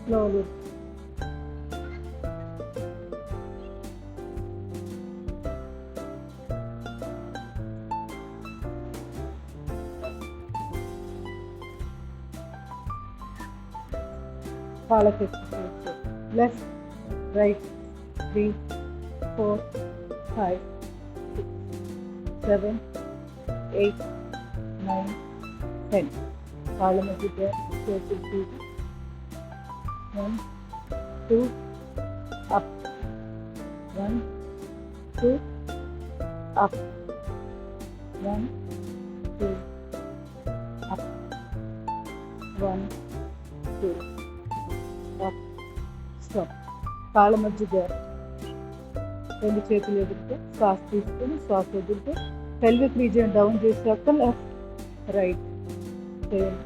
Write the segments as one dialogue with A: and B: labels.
A: Slowly. Palak exercise. Left, right, 3, 4, 5, 6, 7, 8, 9, 10. Column of the circle 2, 1, 2, up, 1, 2, up, 1, 2, up, 1, 2, up, stop. కాళ్ళ మధ్య రెండు చేతులు ఎదురుతో శ్వాస తీసుకొని శ్వాస వదులుతూ పెల్విక్ రీజియన్ డౌన్ చేసాక left right same.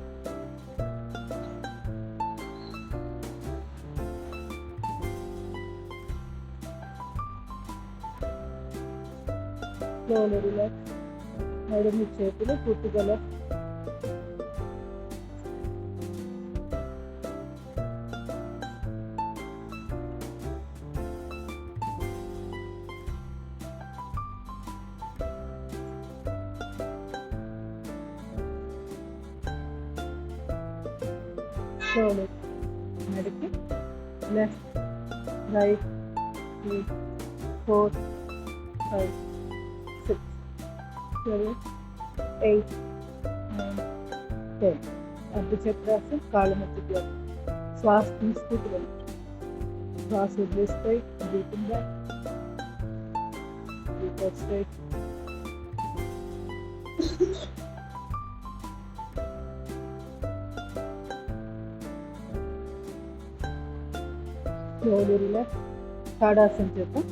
A: Slowly relax. నడుము చేతులు పూర్తిగా లెఫ్ట్. Slowly. నడిపి లెఫ్ట్ రైట్ 3, 4, 5, 6, 7, 8, 9, 10. అర్ధచక్రాసనం. కాళ్ళ మధ్య శ్వాస తీసుకుంటూ వెళ్ళి శ్వాస వదిలేస్తాయి. Breathing back, breathe out straight. Slowly relax. తాడాసనం చేద్దాం.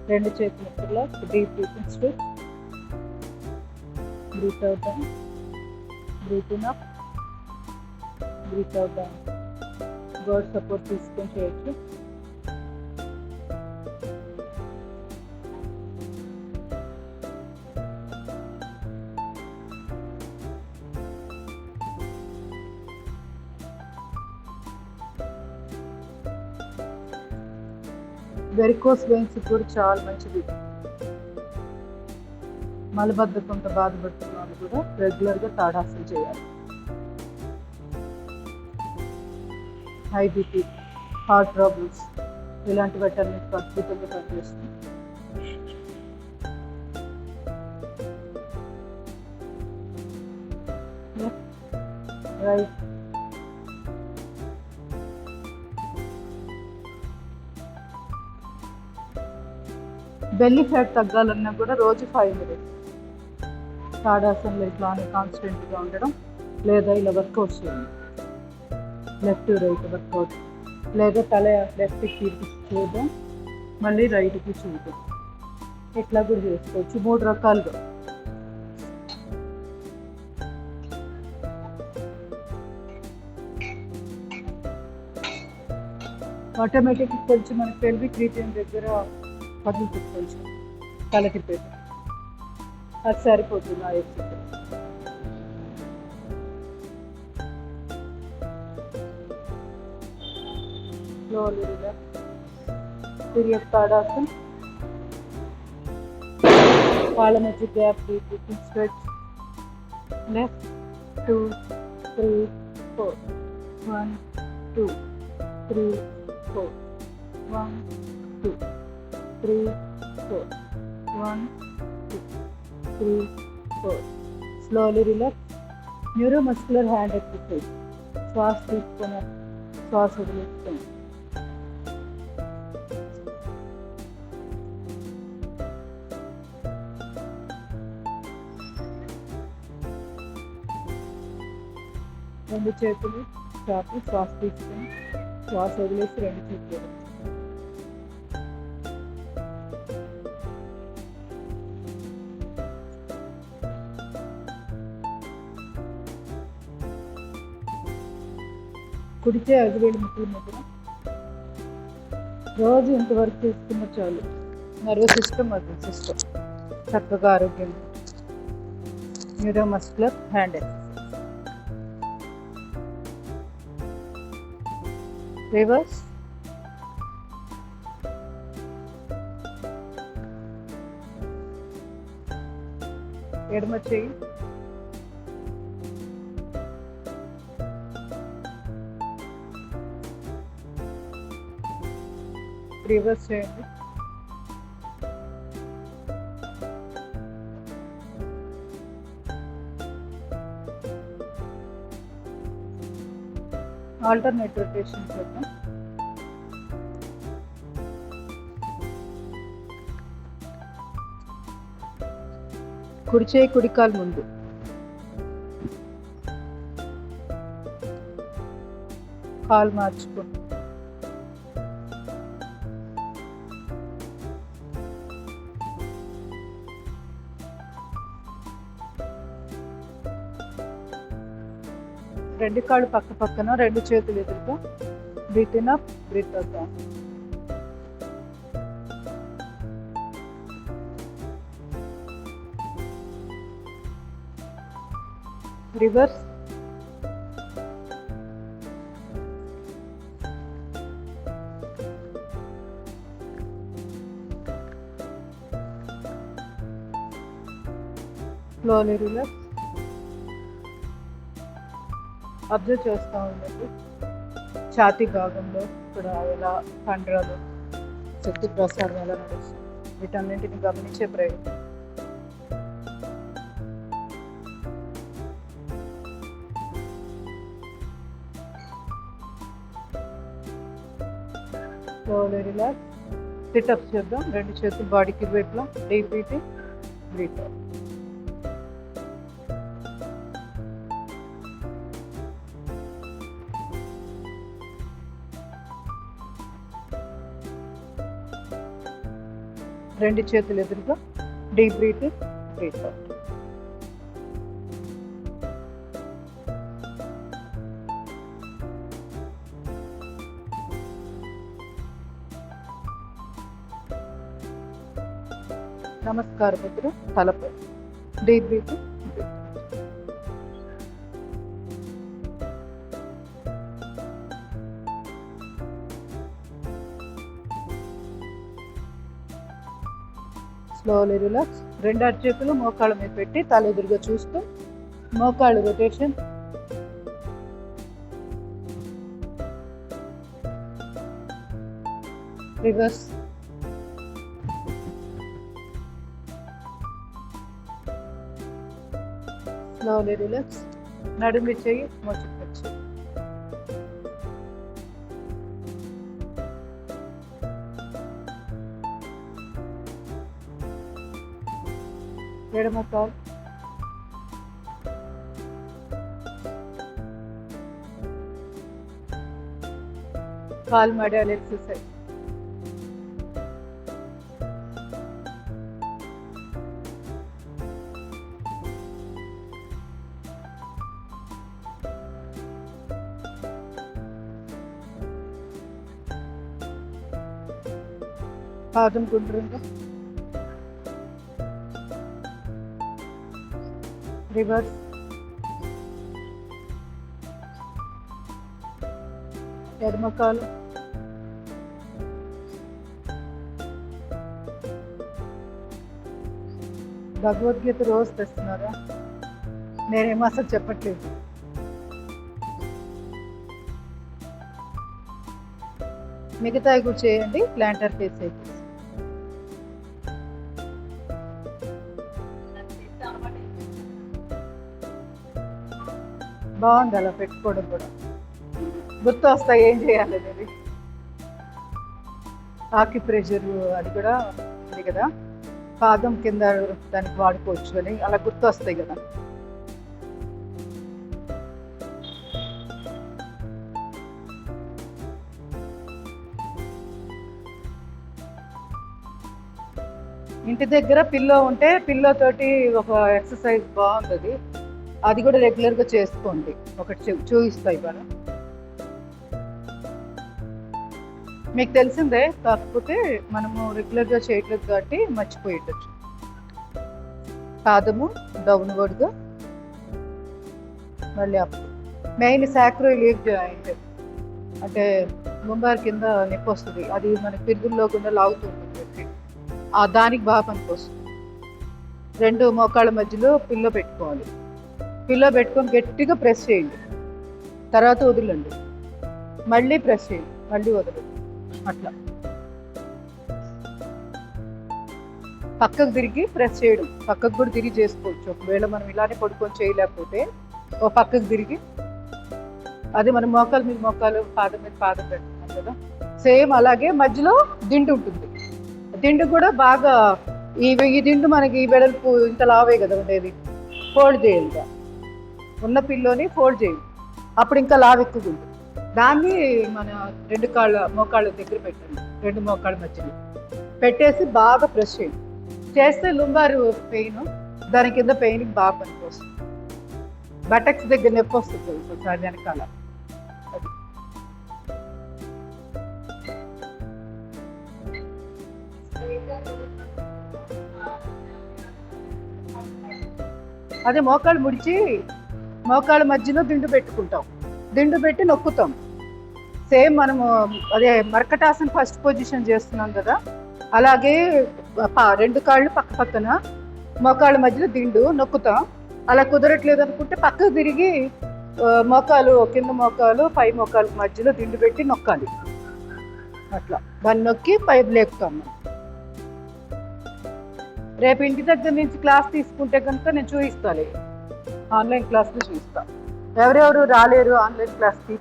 A: రెండు చేతులు relax. Deep breathing stretch. Breathe out down, breathing up, breathe out down. గాడ్ సపోర్ట్ తీసుకొని చేయొచ్చు. వెరికోస్ వెయిన్స్ కూడా చాలా మంచిది. మలబద్ధకంతో బాధపడుతున్న వాళ్ళు కూడా రెగ్యులర్గా తాడాసనం చేయాలి. హై బీపీ, హార్ట్ ప్రాబ్లమ్స్ ఇలాంటి వాటన్నిటికి అద్భుతంగా పనిచేస్తుంది. రైట్. బెల్లీ ఫ్యాట్ తగ్గాలన్నా కూడా రోజు 5 minutes తాడాసనంలో ఇట్లానే కాన్స్టెంట్గా ఉండడం, లేదా ఇలా వర్కౌట్ చేయండి. లెఫ్ట్ రైట్ వర్కౌట్, లేదా తల లెఫ్ట్కి తిరిగి చూద్దాం, మళ్ళీ రైట్కి చూద్దాం. ఇట్లా కూడా చేసుకోవచ్చు 3 రకాలుగా. ఆటోమేటిక్గా కొంచెం మన పెల్విక్ రీజియన్ దగ్గర కదులుతుంది, కొంచెం తలకి పెట్టి అది సరిపోతుంది ఆ ఎక్సర్సైజ్. Slowly relax. తిరిగి తాడాసనం. కాళ్ళ మధ్య gap, deep breathing stretch. Left 2, 3, 4, 1, 2, 3, 4, 1, 2, 3, 4, 1, 2, 3, 4. Slowly relax. Neuromuscular hand exercise. శ్వాస తీసుకొని శ్వాస వదిలేస్తాం. రెండు చేతులు చాపి శ్వాస తీసుకొని శ్వాస వదిలేసి రెండు చేతులు. కుడిచే 5 వేలు ముక్కుల మధ్యన రోజు ఇంతవరకు చేసుకున్న చాలు. నర్వస్ సిస్టమ్, మజిల్ సిస్టమ్ చక్కగా ఆరోగ్యంగా. Neuromuscular hand exercise. రివర్స్, ఎడమ చెయ్యి, రివర్స్ చేయండి. ఆల్టర్నేట్ రొటేషన్ చేద్దాం. కుడి చేయి కుడి కాలు ముందు, కాలు మార్చుకో. రెండు కాళ్ళు పక్క పక్కన, రెండు చేతులు ఎదురుగా. Breathe in up, breathe out down. Reverse, slowly relax. Observe చేస్తూ ఉండండి ఛాతీ భాగంలో ఇక్కడ ఎలా కండరాలు శక్తి ప్రసారం ఎలా నడుస్తుంది, వీటన్నింటిని గమనించే ప్రయత్నం. Slowly relax. సిటప్స్ చేద్దాం. రెండు చేతులు బాడీకి ఇరువైపులా. Deep breathing, breathe out. రెండు చేతులు ఎదురుగా. Deep breathing, breathe out. నమస్కార ముద్ర, తలపై. Deep breathing, breathe out. Slowly relax. రెండు అరచేతులు మోకాళ్ళ మీద పెట్టి తల ఎదురుగా చూస్తూ మోకాళ్ళు రొటేషన్. Reverse, slowly relax. నడుము చెయ్యి మోచుకొచ్చు. ఎడమ కాలు, కాలు మడాలి ఎక్సర్సైజ్. పాదం గుండ్రంగా. రివర్స్, ఎడమ కాలు, భగవద్గీత రోజు తెస్తున్నారా? నేనేమో అసలు చెప్పట్లేదు. మిగతా కూడా చేయండి. ప్లాంటర్ ఫేస్ అయితే బాగుంది. అలా పెట్టుకోవడం కూడా గుర్తు వస్తాయి ఏం చేయాలి అనేది. ఆకి ప్రెషర్ అది కూడా ఉంది కదా, పాదం కింద దానికి వాడుకోవచ్చు అని అలా గుర్తు వస్తాయి కదా. ఇంటి దగ్గర పిల్లో ఉంటే పిల్లో తోటి ఒక ఎక్సర్సైజ్ బాగుంటుంది, అది కూడా రెగ్యులర్గా చేసుకోండి. ఒకటి చూపిస్తాయి ఇవాళ. మీకు తెలిసిందే, కాకపోతే మనము రెగ్యులర్గా చేయట్లేదు కాబట్టి మర్చిపోయేటచ్చు. పాదము డౌన్వర్డ్గా, మళ్ళీ అప్. మెయిన్ సాక్రోయిలియక్ జాయింట్ అంటే లుంబార్ కింద నొప్పి వస్తుంది, అది మన పిరుగుల్లో కూడా లాగుతుంటుంది, దానికి బాగా పనికొస్తుంది. 2 మోకాళ్ళ మధ్యలో పిల్లో పెట్టుకోవాలి. పిల్లో పెట్టుకొని గట్టిగా ప్రెస్ చేయండి, తర్వాత వదలండి, మళ్ళీ ప్రెస్ చేయండి, మళ్ళీ వదలండి. అట్లా పక్కకు తిరిగి ప్రెస్ చేయడం, పక్కకు కూడా తిరిగి చేసుకోవచ్చు. ఒకవేళ మనం ఇలానే పడుకొని చేయలేకపోతే ఓ పక్కకు తిరిగి, అది మన మోకాలు మీద మోకాలు, పాదం మీద పాదం పెడుతున్నాం కదా, సేమ్ అలాగే మధ్యలో దిండు ఉంటుంది. దిండు కూడా బాగా ఈ దిండు మనకి ఈ వెడల్పు ఇంత లావే కదా ఉండేది, ఫోల్డ్ చేయాలి, ఉన్న పిల్లోని ఫోల్డ్ చేయాలి, అప్పుడు ఇంకా లావు ఎక్కువ ఉంటుంది. దాన్ని మన 2 మోకాళ్ళ దగ్గర పెట్టండి, 2 మోకాళ్ళ మధ్యలో పెట్టేసి బాగా ప్రెస్ చేయండి. చేస్తే లుంబారు పెయిన్, దాని కింద పెయిన్ బాగా పనికొస్తుంది. బటక్స్ దగ్గర నొప్పి వస్తుంది ఒకసారి వెనకాల. అదే మోకాళ్ళు ముడిచి మోకాళ్ళ మధ్యలో దిండు పెట్టుకుంటాం, దిండు పెట్టి నొక్కుతాం. సేమ్ మనము అదే మర్కటాసన ఫస్ట్ పొజిషన్ చేస్తున్నాం కదా, అలాగే 2 కాళ్ళు పక్క పక్కన మోకాళ్ళ మధ్యలో దిండు నొక్కుతాం. అలా కుదరట్లేదు అనుకుంటే పక్కకు తిరిగి మోకాలు కింద మోకాలు పై మోకాలు మధ్యలో దిండు పెట్టి నొక్కాలి. అట్లా దాన్ని నొక్కి పైపు లేపుతాం. రేపు ఇంటి దగ్గర నుంచి క్లాస్ తీసుకుంటే కనుక నేను చూపిస్తాను, ఆన్లైన్ క్లాస్లో చూపిస్తాను. ఎవరెవరు రాలేరు ఆన్లైన్ క్లాస్కి,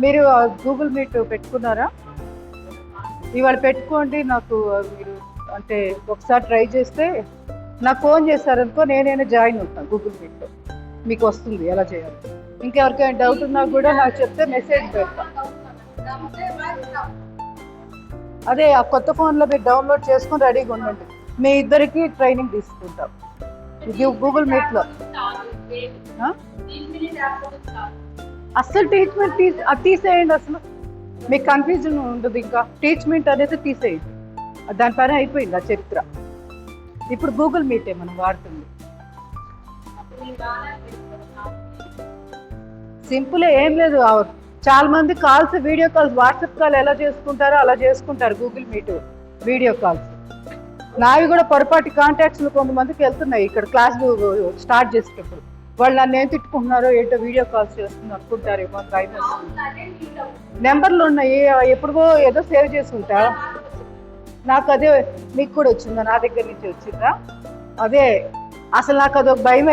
A: మీరు గూగుల్ మీట్ పెట్టుకున్నారా? ఇవాళ పెట్టుకోండి. నాకు మీరు అంటే ఒకసారి ట్రై చేస్తే నాకు ఫోన్ చేశారనుకో, నేనైనా జాయిన్ అవుతాను గూగుల్ మీట్లో, మీకు వస్తుంది ఎలా చేయాలి. ఇంకెవరికైనా డౌట్ ఉన్నా కూడా నాకు చెప్తే మెసేజ్ పెడతాను. అదే ఆ కొత్త ఫోన్లో మీరు డౌన్లోడ్ చేసుకొని రెడీగా ఉండండి, మీ ఇద్దరికి ట్రైనింగ్ తీసుకుంటాం ఇది గూగుల్ మీట్లో. అస్సలు టీచ్మెంట్ తీసేయండి, అసలు మీకు కన్ఫ్యూజన్ ఉండదు. ఇంకా టీచ్మెంట్ అనేది తీసేయండి, దాని పని అయిపోయింది ఆ చరిత్ర. ఇప్పుడు గూగుల్ మీటే మనం వాడుతుంది. సింపుల్ ఏం లేదు, చాలా మంది calls video calls WhatsApp call ఎలా చేసుకుంటారో అలా చేసుకుంటారు గూగుల్ మీట్ వీడియో కాల్స్. నావి కూడా పొరపాటి కాంటాక్ట్స్లో కొంతమందికి వెళ్తున్నాయి. ఇక్కడ క్లాస్ స్టార్ట్ చేసేటప్పుడు వాళ్ళు నన్ను ఏం తిట్టుకుంటున్నారో ఏంటో వీడియో కాల్స్ చేస్తున్నారు అనుకుంటారేమో. నెంబర్లు ఉన్నాయి, ఎప్పుడుగో ఏదో సేవ్ చేసుకుంటా. నాకు అదే మీకు కూడా వచ్చిందా, నా దగ్గర నుంచి వచ్చిందా? అదే అసలు నాకు అదొక భయం.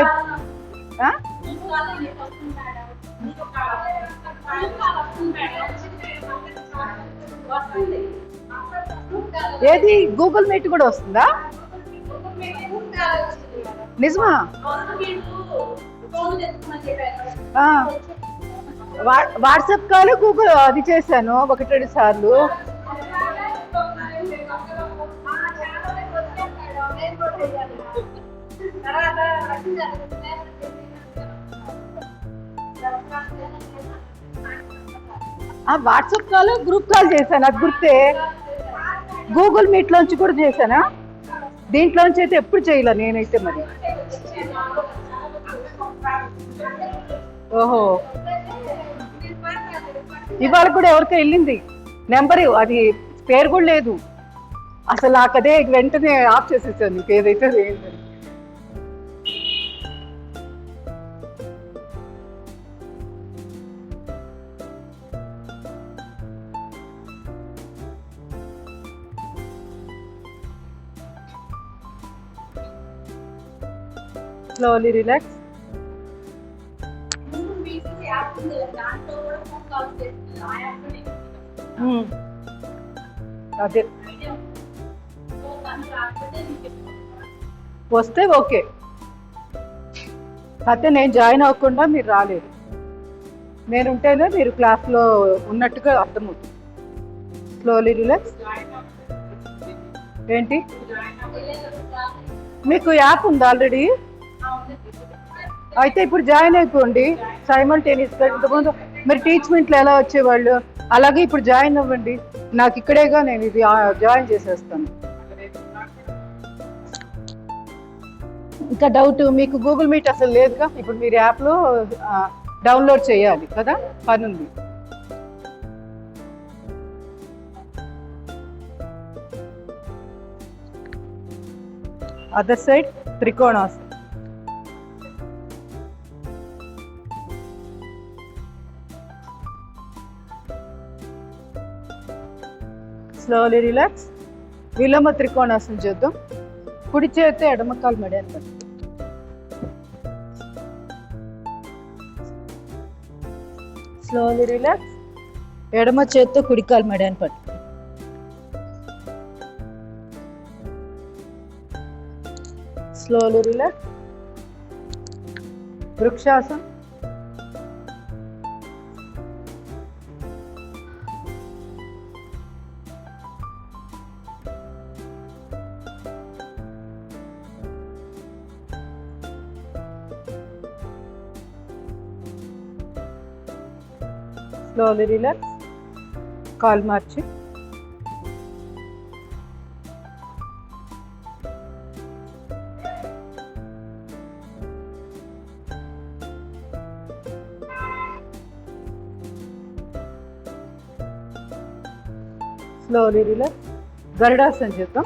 A: ఏది గూగుల్ మీట్ కూడా వస్తుందా? నిజమా? వాట్సాప్ కాల్ గూగుల్ అది చేశాను 1-2 సార్లు. వాట్సాప్ కాల్ గ్రూప్ కాల్ చేశాను, అది గుర్తే. గూగుల్ మీట్ లోంచి కూడా చేశానా? దీంట్లోంచి అయితే ఎప్పుడు చేయలే నేనైతే. మరి ఓహో, ఇవాళ కూడా ఎవరికో వెళ్ళింది నెంబర్, అది పేరు కూడా లేదు అసలు. నాకు అదే వెంటనే ఆఫ్ చేసేసాను, నీకు ఏదైతే ఏంటని. Slowly relax. అదే వస్తే ఓకే, అయితే నేను జాయిన్ అవ్వకుండా మీరు రాలేదు. నేను ఉంటేనే మీరు క్లాస్లో ఉన్నట్టుగా అర్థమవుతుంది. Slowly relax. ఏంటి మీకు యాప్ ఉంది ఆల్రెడీ? అయితే ఇప్పుడు జాయిన్ అయిపోండి సైమల్టేనియస్గా. ఇంతకుముందు మీరు టీచ్మెంట్లు ఎలా వచ్చేవాళ్ళు అలాగే ఇప్పుడు జాయిన్ అవ్వండి. నాకు ఇక్కడేగా, నేను ఇది జాయిన్ చేసేస్తాను. ఇంకా డౌట్ మీకు గూగుల్ మీట్ అసలు లేదుగా, ఇప్పుడు మీరు యాప్లో డౌన్లోడ్ చేయాలి కదా, పని ఉంది. Other side Trikonasan. Slowly relax. విలోమ త్రికోణాసనం చేద్దాం. కుడి చేతి ఎడమ కాలు మెడని పట్టు. Slowly relax. ఎడమ చేత్తో కుడి కాలు మెడని పట్టు. Slowly relax. వృక్షాసనం. Slowly relax. కాలు మార్చి. Slowly relax. గరుడాసనం చేద్దాం.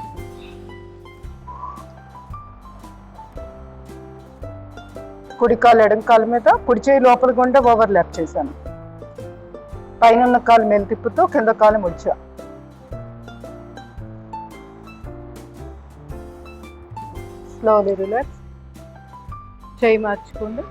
A: కుడి కాలు ఎడం కాలు మీద, కుడి చేయి లోపల గుండా ఓవర్లాప్ చేశాను. పైన ఉన్న కాలు మేలు తిప్పుతూ కింద కాలు ముడిచా. Slowly relax. చేయి మార్చుకోండి.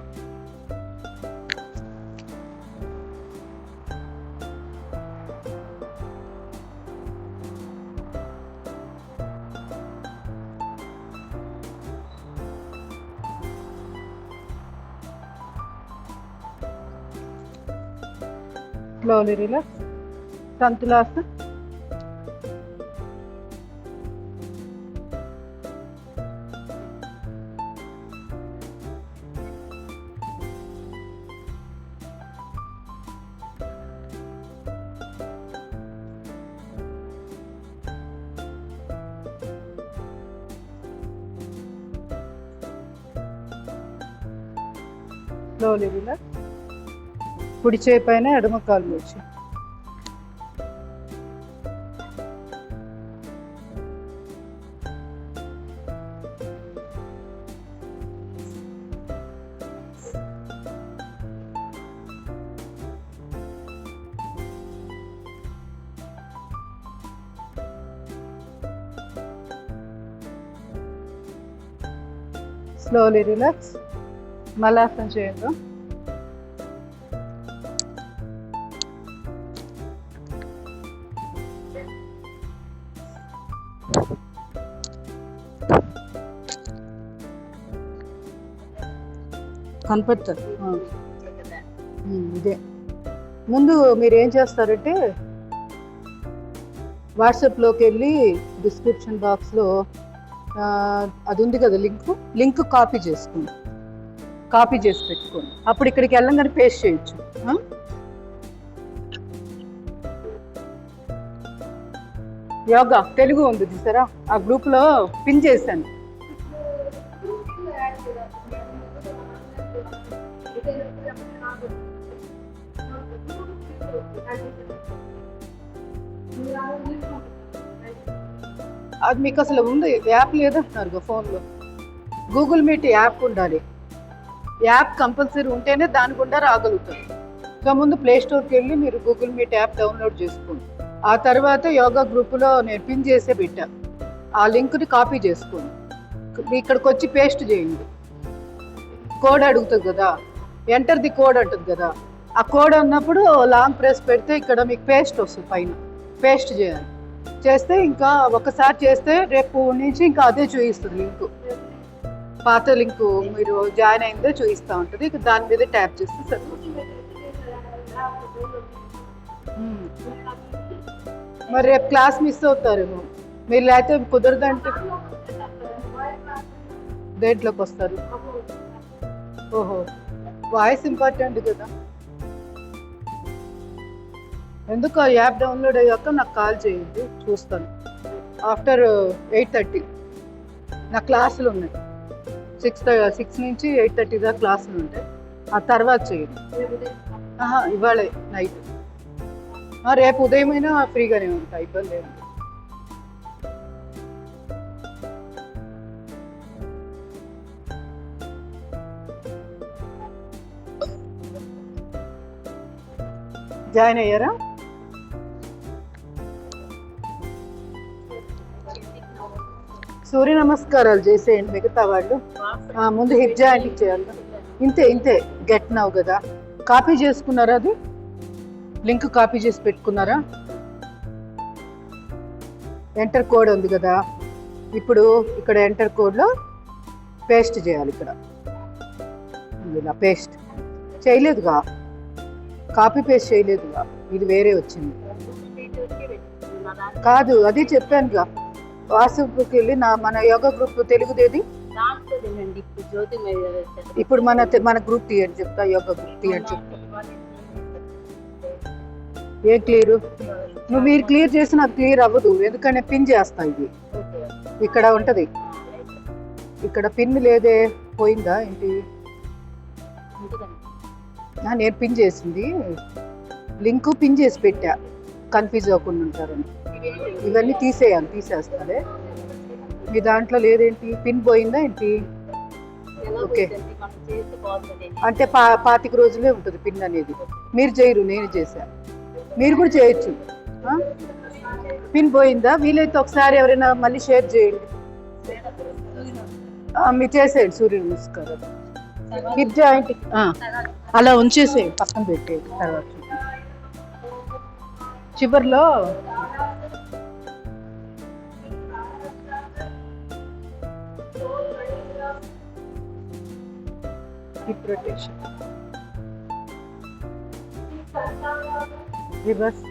A: Slowly relax. Santulasan. Slowly relax. కుడి చేయి పైన ఎడమ కాలు మూసి. Slowly relax. మలాసనం చేయండి. కనపడుతుంది ఇదే. ముందు మీరు ఏం చేస్తారంటే వాట్సాప్లోకి వెళ్ళి డిస్క్రిప్షన్ బాక్స్లో అది ఉంది కదా లింక్ కాపీ చేసుకోండి. కాపీ చేసి పెట్టుకోండి. అప్పుడు ఇక్కడికి వెళ్ళంగానే పేస్ట్ చేయొచ్చు. యోగా తెలుగు ఉంది చూసారా, ఆ గ్రూప్లో పిన్ చేశాను. అది మీకు అసలు ఉంది, యాప్ లేదంటున్నారు ఫోన్లో. గూగుల్ మీట్ యాప్ ఉండాలి. యాప్ కంపల్సరీ ఉంటేనే దాని గుండా రాగలుగుతారు. ఇంకా ముందు ప్లే స్టోర్కి వెళ్ళి మీరు గూగుల్ మీట్ యాప్ డౌన్లోడ్ చేసుకోండి. ఆ తర్వాత యోగా గ్రూపులో నేను పిన్ చేసే పెట్టా. ఆ లింక్ని కాపీ చేసుకోండి. ఇక్కడికి వచ్చి పేస్ట్ చేయండి. కోడ్ అడుగుతుంది కదా, ఎంటర్ ది కోడ్ అంటుంది కదా, ఆ కోడ్ అన్నప్పుడు లాంగ్ ప్రెస్ పెడితే ఇక్కడ మీకు పేస్ట్ వస్తుంది. పైన పేస్ట్ చేయాలి. చేస్తే ఇంకా ఒకసారి చేస్తే రేపు నుంచి ఇంకా అదే చూపిస్తుంది లింకు. పాత లింకు మీరు జాయిన్ అయిందో చూపిస్తూ ఉంటుంది. ఇక దాని మీద ట్యాప్ చేస్తే సరిపోతుంది. మరి రేపు క్లాస్ మిస్ అవుతారేమో మీరు, లేకపోతే కుదరదంటే దేంట్లోకి వస్తారు. ఓహో, వాయిస్ ఇంపార్టెంట్ కదా. ఎందుకు ఆ యాప్ డౌన్లోడ్ అయ్యాక నాకు కాల్ చేయండి, చూస్తాను. ఆఫ్టర్ 8:30 నా క్లాసులు ఉన్నాయి. 6 నుంచి 8:30 దాకా క్లాసులు ఉంటాయి. ఆ తర్వాత చేయండి. ఇవాళ నైట్. రేపు ఉదయమైనా ఫ్రీగానే ఉంటాయి, ఇబ్బంది లేదు. జాయిన్ అయ్యారా? సూర్య నమస్కారాలు చేసేయండి మిగతా వాళ్ళు. ముందు హిప్ జాయింట్ చేయాలి. ఇంతే గెట్ నౌ కదా. కాపీ చేసుకున్నారా? అది లింక్ కాపీ చేసి పెట్టుకున్నారా? ఎంటర్ కోడ్ ఉంది కదా, ఇప్పుడు ఇక్కడ ఎంటర్ కోడ్లో పేస్ట్ చేయాలి. ఇక్కడ ఇలా పేస్ట్ చేయలేదుగా, కాపీ పేస్ట్ చేయలేదుగా, ఇది వేరే వచ్చింది. కాదు, అది చెప్పానుగా. వాట్సాప్కి వెళ్ళి మన యోగా గ్రూప్ తెలుగుదేది ఇప్పుడు మన గ్రూప్ తీయండి చెప్తా. యోగా గ్రూప్ తీయండి చెప్తా. ఏ క్లియర్? మీరు క్లియర్ చేసి నాకు క్లియర్ అవ్వదు, ఎందుకంటే పిన్ చేస్తా. ఇది ఇక్కడ ఉంటది, ఇక్కడ పిన్ లేదే, పోయిందా ఏంటి? నేను పిన్ చేసింది, లింక్ పిన్ చేసి పెట్టా, కన్ఫ్యూజ్ అవ్వకుండా ఉంటారని. ఇవన్నీ తీసేస్తాలే. మీ దాంట్లో లేదేంటి? పిన్ పోయిందా ఏంటి? ఓకే, అంటే 25 రోజులే ఉంటుంది పిన్ అనేది. మీరు చేయరు, నేను చేశా, మీరు కూడా చేయొచ్చు. పిన్ పోయిందా? వీలైతే ఒకసారి ఎవరైనా మళ్ళీ షేర్ చేయండి. మీరు చేసేయండి సూర్య నమస్కారం. హిప్ జాయింట్ అలా ఉంచేసేయండి, పక్కన పెట్టేయండి. తర్వాత చివర్లో హిప్ రొటేషన్, రివర్స్,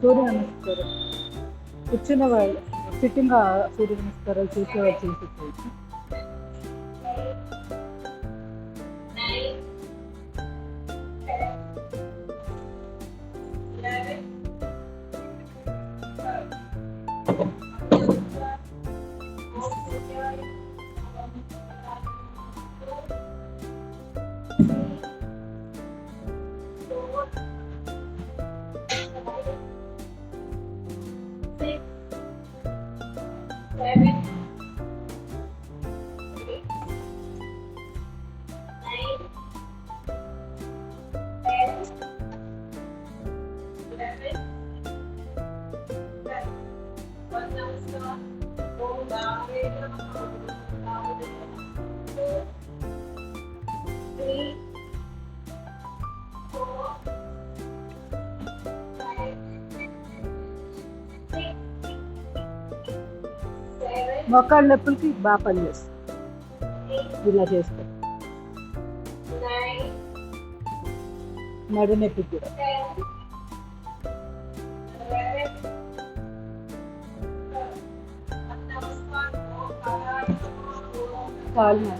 A: సూర్య నమస్కారం. కూర్చున్న వాళ్ళు సిట్టింగ్ సూర్య నమస్కారాలు చేసేవాళ్ళు చేసేసేయచ్చు. మోకాళ్ళ నొప్పులకి బాగా పనిచేస్తుంది ఇలా చేస్తే. నడు నొప్పికి కూడా. కాలు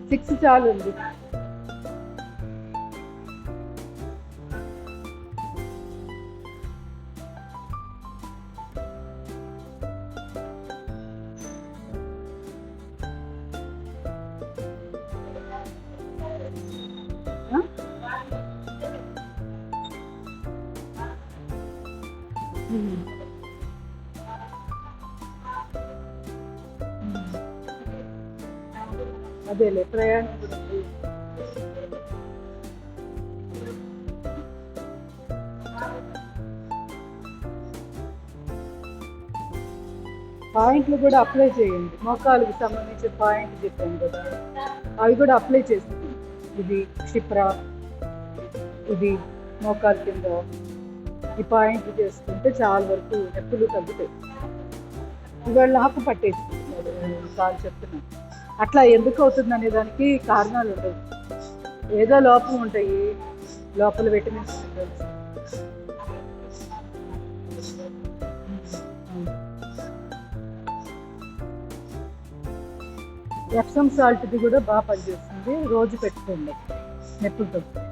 A: సిక్స్ చాలు ఉంది. ఉమ్. అదేలే ప్రయాణం కూడా ఉంది. పాయింట్లు కూడా అప్లై చేయండి. మోకాళ్ళకి సంబంధించిన పాయింట్ చెప్పాను కదా, అవి కూడా అప్లై చేస్తుంది. ఇది క్షిప్ర, ఇది మోకాలు కింద ఈ పాయింట్లు చేసుకుంటే చాలా వరకు నొప్పులు తగ్గుతాయి. ఇవాళ నాకు పట్టేసింది కాలు చెప్తున్నాను. అట్లా ఎందుకు అవుతుంది అనే దానికి కారణాలు ఉండవు, ఏదో లోపం ఉంటాయి, లోపల విటమిన్స్ ఉండవు. ఎప్సమ్ సాల్ట్ది కూడా బాగా పనిచేస్తుంది, రోజు పెట్టుకోండి, నొప్పులు తగ్గుతుంది.